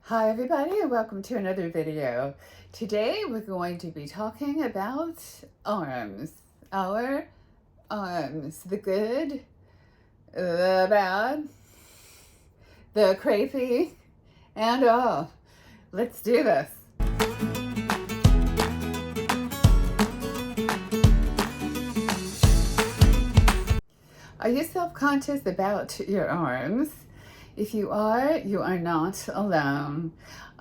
Hi everybody and welcome to another video. Today we're going to be talking about arms. Our arms. The good, the bad, the creepy, and all. Let's do this. Are you self-conscious about your arms? If you are not alone.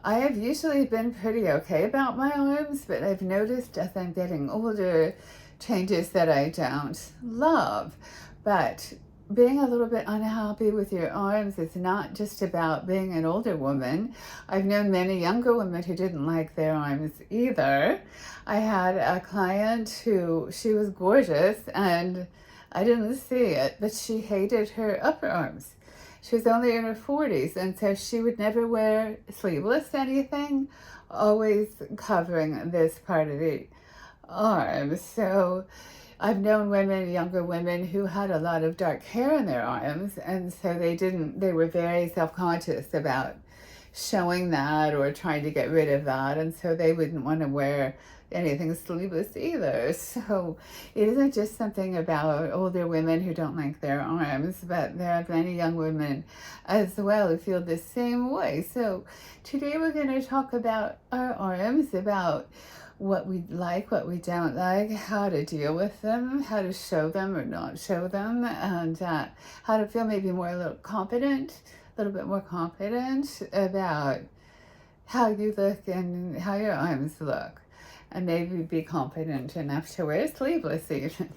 I have usually been pretty okay about my arms, but I've noticed as I'm getting older, changes that I don't love. But being a little bit unhappy with your arms is not just about being an older woman. I've known many younger women who didn't like their arms either. I had a client she was gorgeous and I didn't see it, but she hated her upper arms. She was only in her 40s, and so she would never wear sleeveless anything, always covering this part of the arm. So I've known women, younger women, who had a lot of dark hair in their arms, and so they were very self-conscious about showing that or trying to get rid of that, and so they wouldn't want to wear anything sleeveless either. So it isn't just something about older women who don't like their arms, but there are many young women as well who feel the same way. So today we're going to talk about our arms, about what we like, what we don't like, how to deal with them, how to show them or not show them, and how to feel maybe more a little bit more confident about how you look and how your arms look, and maybe be confident enough to wear sleeveless even.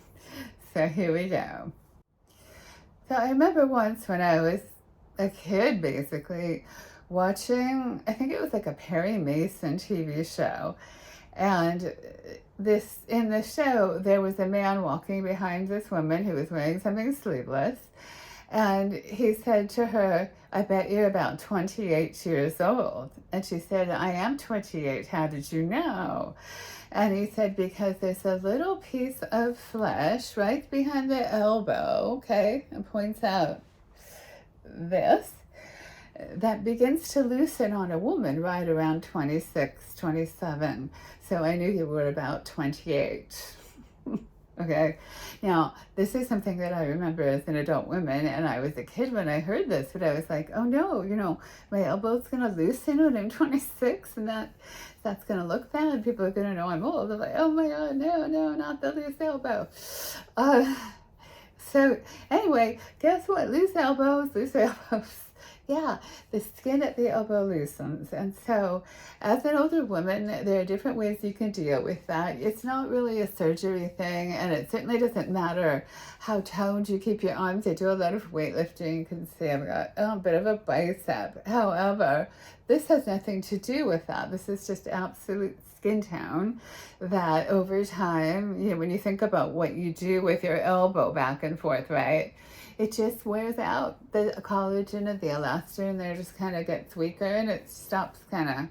So here we go. So I remember once when I was a kid, basically, watching, I think it was like a Perry Mason TV show. And in the show, there was a man walking behind this woman who was wearing something sleeveless. And he said to her, "I bet you're about 28 years old." And she said, "I am 28. How did you know?" And he said, "Because there's a little piece of flesh right behind the elbow," okay, and points out this, that begins to loosen on a woman right around 26, 27. So I knew you were about 28. Okay. Now, this is something that I remember as an adult woman, and I was a kid when I heard this, but I was like, oh no, my elbow's going to loosen when I'm 26, and that's going to look bad. People are going to know I'm old. They're like, oh my God, no, not the loose elbow. So anyway, guess what? Loose elbows. Yeah, the skin at the elbow loosens. And so as an older woman, there are different ways you can deal with that. It's not really a surgery thing, and it certainly doesn't matter how toned you keep your arms. I do a lot of weightlifting. You can see I've got a bit of a bicep. However, this has nothing to do with that. This is just absolute skin tone that over time, when you think about what you do with your elbow back and forth, right? It just wears out the collagen of the elastin there, just kind of gets weaker and it stops kind of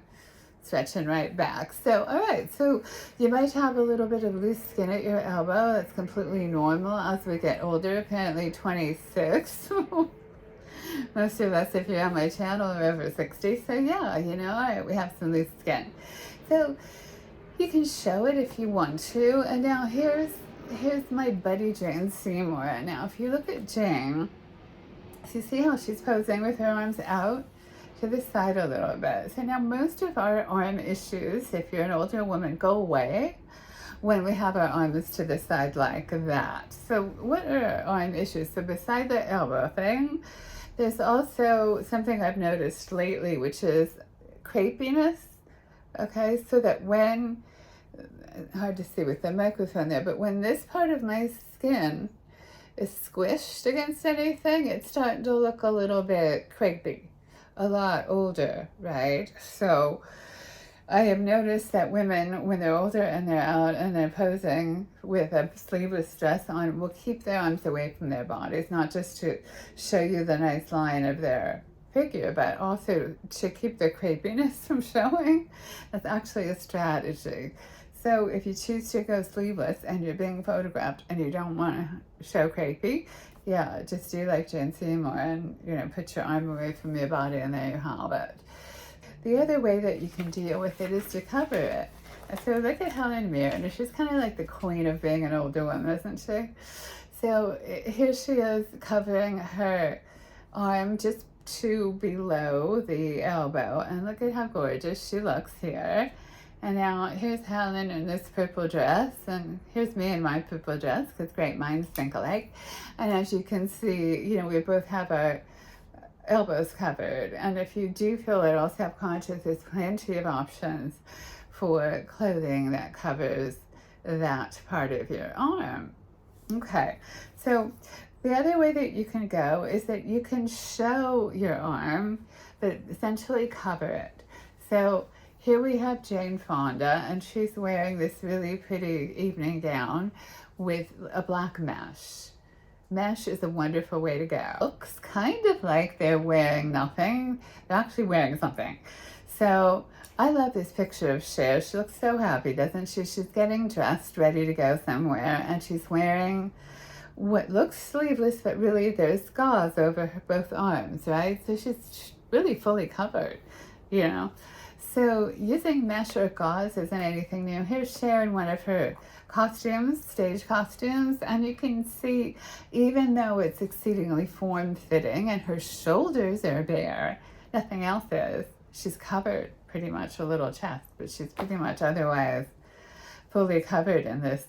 stretching right back. So, all right, so you might have a little bit of loose skin at your elbow. That's completely normal as we get older, apparently 26. Most of us, if you're on my channel, are over 60. So yeah, all right, we have some loose skin. So you can show it if you want to. And now here's my buddy Jane Seymour. Now, if you look at Jane, so you see how she's posing with her arms out to the side a little bit. So now most of our arm issues, if you're an older woman, go away when we have our arms to the side like that. So what are our arm issues? So beside the elbow thing, there's also something I've noticed lately, which is crepiness. Okay, so that when, hard to see with the microphone there, but when this part of my skin is squished against anything, it's starting to look a little bit crepey, a lot older, right? So I have noticed that women, when they're older and they're out and they're posing with a sleeveless dress on, will keep their arms away from their bodies, not just to show you the nice line of their figure, but also to keep the crepiness from showing. That's actually a strategy. So if you choose to go sleeveless and you're being photographed and you don't want to show crepey, yeah, just do like Jane Seymour and, put your arm away from your body and there you have it. the other way that you can deal with it is to cover it. And so look at Helen Mirren. She's kind of like the queen of being an older woman, isn't she? So here she is covering her arm just to below the elbow. And look at how gorgeous she looks here. And now here's Helen in this purple dress, and here's me in my purple dress, because great minds think alike. And as you can see, you know, we both have our elbows covered. And if you do feel a little self-conscious, there's plenty of options for clothing that covers that part of your arm. Okay, so the other way that you can go is that you can show your arm, but essentially cover it. So here we have Jane Fonda, and she's wearing this really pretty evening gown with a black mesh. Mesh is a wonderful way to go. Looks kind of like they're wearing nothing. They're actually wearing something. So I love this picture of Cher. She looks so happy, doesn't she? She's getting dressed, ready to go somewhere, and she's wearing what looks sleeveless, but really there's gauze over her both arms, right? So she's really fully covered, you know. So using mesh or gauze isn't anything new. Here's Cher in one of her costumes, stage costumes, and you can see, even though it's exceedingly form-fitting and her shoulders are bare, nothing else is. She's covered pretty much a little chest, but she's pretty much otherwise fully covered in this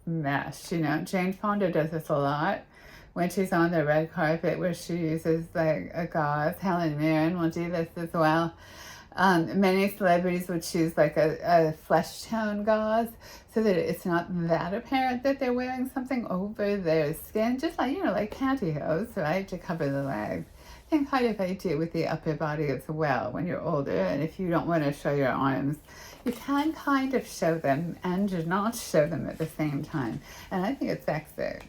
mesh. You know, Jane Fonda does this a lot when she's on the red carpet, where she uses like a gauze. Helen Mirren will do this as well. Many celebrities would choose like a flesh tone gauze so that it's not that apparent that they're wearing something over their skin, just like, you know, like pantyhose, right, to cover the legs. Same kind of idea with the upper body as well when you're older, and if you don't want to show your arms, you can kind of show them and not show them at the same time, and I think it's sexy.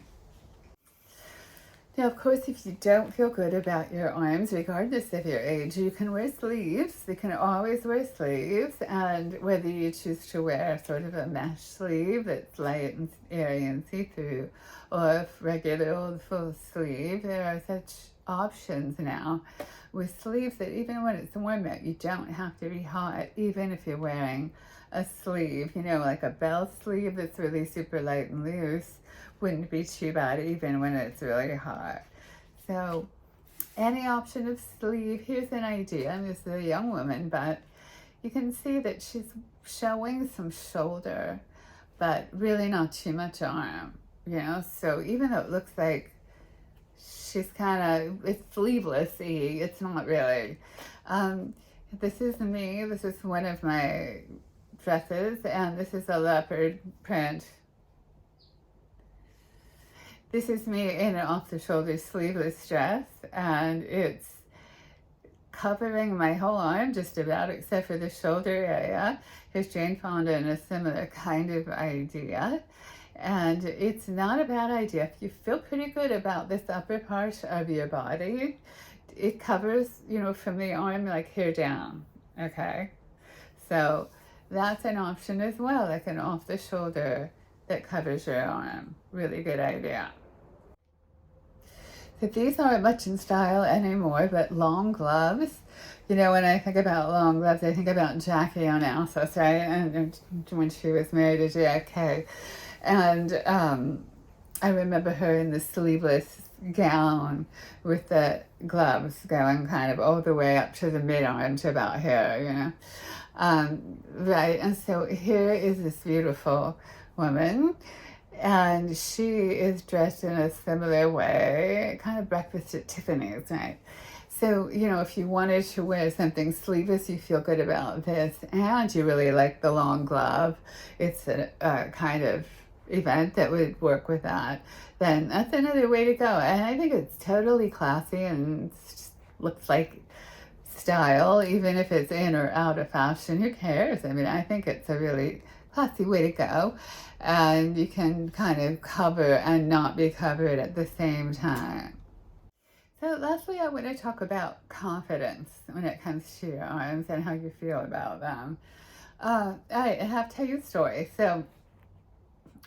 Now, of course, if you don't feel good about your arms, regardless of your age, you can wear sleeves. You can always wear sleeves, and whether you choose to wear sort of a mesh sleeve that's light and airy and see-through, or a regular old full sleeve, there are such options now with sleeves that even when it's warm out, you don't have to be hot, even if you're wearing a sleeve, you know, like a bell sleeve that's really super light and loose wouldn't be too bad even when it's really hot. So any option of sleeve. Here's an idea, and this is a young woman, but you can see that she's showing some shoulder, but really not too much arm, you know. So even though it looks like she's kind of, it's sleeveless-y, it's not really. This is me. This is one of my dresses, and this is a leopard print. This is me in an off-the-shoulder sleeveless dress, and it's covering my whole arm just about, except for the shoulder area. Here's Jane Fonda in a similar kind of idea. And it's not a bad idea. If you feel pretty good about this upper part of your body, it covers, you know, from the arm like here down, okay? So that's an option as well, like an off-the-shoulder that covers your arm. Really good idea. So these aren't much in style anymore, but long gloves. You know, when I think about long gloves, I think about Jackie Onassis, right? And when she was married to JFK. And I remember her in the sleeveless gown with the gloves going kind of all the way up to the mid-arm to about here, you know. Right, and so here is this beautiful woman, and she is dressed in a similar way, kind of breakfast at Tiffany's, right? So, you know, if you wanted to wear something sleeveless, you feel good about this, and you really like the long glove, it's a kind of event that would work with that, then that's another way to go. And I think it's totally classy and looks like style, even if it's in or out of fashion. Who cares? I mean, I think it's a really classy way to go, and you can kind of cover and not be covered at the same time. So lastly, I want to talk about confidence when it comes to your arms and how you feel about them. I have to tell you a story. So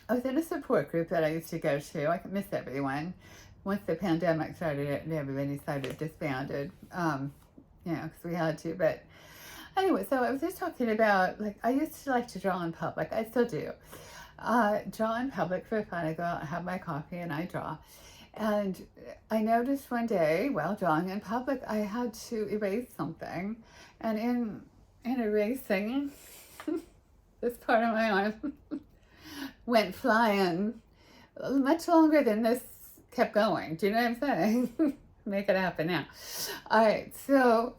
I was in a support group that I used to go to. I miss everyone. Once the pandemic started, everybody started disbanded, you know, because we had to. But Anyway, so I was just talking about, like, I used to like to draw in public. I still do. Draw in public for fun. I go out and have my coffee and I draw. And I noticed one day while drawing in public, I had to erase something. And in erasing, this part of my arm went flying much longer than this kept going. Do you know what I'm saying? Make it happen now. All right, so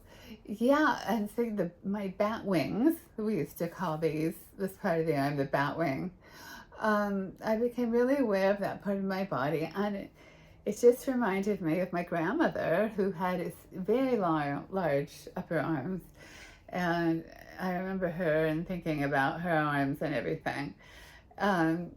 yeah, and so my bat wings, we used to call this part of the arm the bat wing. I became really aware of that part of my body, and it just reminded me of my grandmother, who had this very large upper arms, and I remember her and thinking about her arms and everything. Um,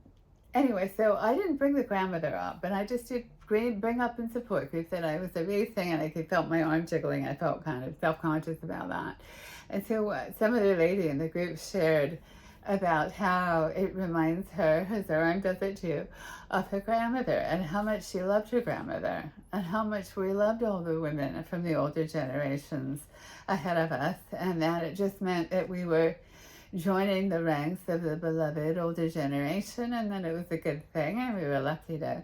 Anyway, so I didn't bring the grandmother up, but I just did bring up in support groups that I was erasing and I could felt my arm jiggling. I felt kind of self-conscious about that. And so some other lady in the group shared about how it reminds her, her arm does it too, of her grandmother and how much she loved her grandmother and how much we loved all the women from the older generations ahead of us, and that it just meant that we were joining the ranks of the beloved older generation, and that it was a good thing, and we were lucky to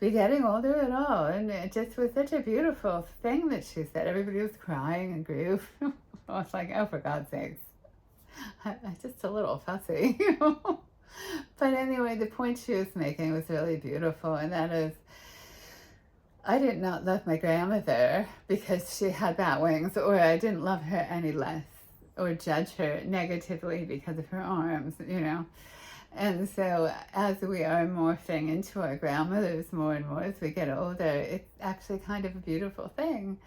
be getting older at all. And it just was such a beautiful thing that she said. Everybody was crying and grief. I was like, oh, for God's sakes. I'm just a little fussy. But anyway, the point she was making was really beautiful, and that is, I did not love my grandmother because she had bat wings, or I didn't love her any less or judge her negatively because of her arms, you know. And so as we are morphing into our grandmothers more and more as we get older, it's actually kind of a beautiful thing,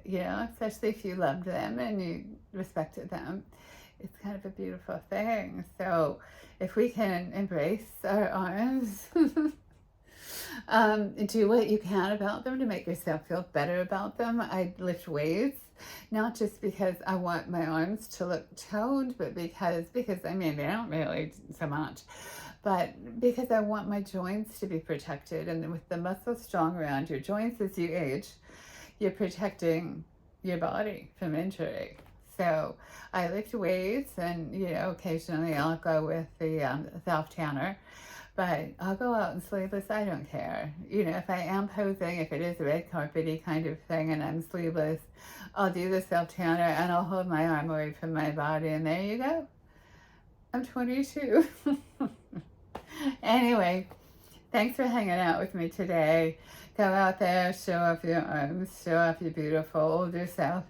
you know, especially if you loved them and you respected them. It's kind of a beautiful thing. So if we can embrace our arms, do what you can about them to make yourself feel better about them. I lift weights, not just because I want my arms to look toned, but because I mean, they don't really so much, but because I want my joints to be protected. And with the muscles strong around your joints as you age, you're protecting your body from injury. So I lift weights, and, you know, occasionally I'll go with the self-tanner. But I'll go out in sleeveless, I don't care. You know, if I am posing, if it is a red carpety kind of thing and I'm sleeveless, I'll do the self-tanner and I'll hold my arm away from my body, and there you go. I'm 22. Anyway, thanks for hanging out with me today. Go out there, show off your arms, show off your beautiful older self,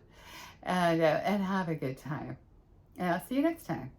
and have a good time. And I'll see you next time.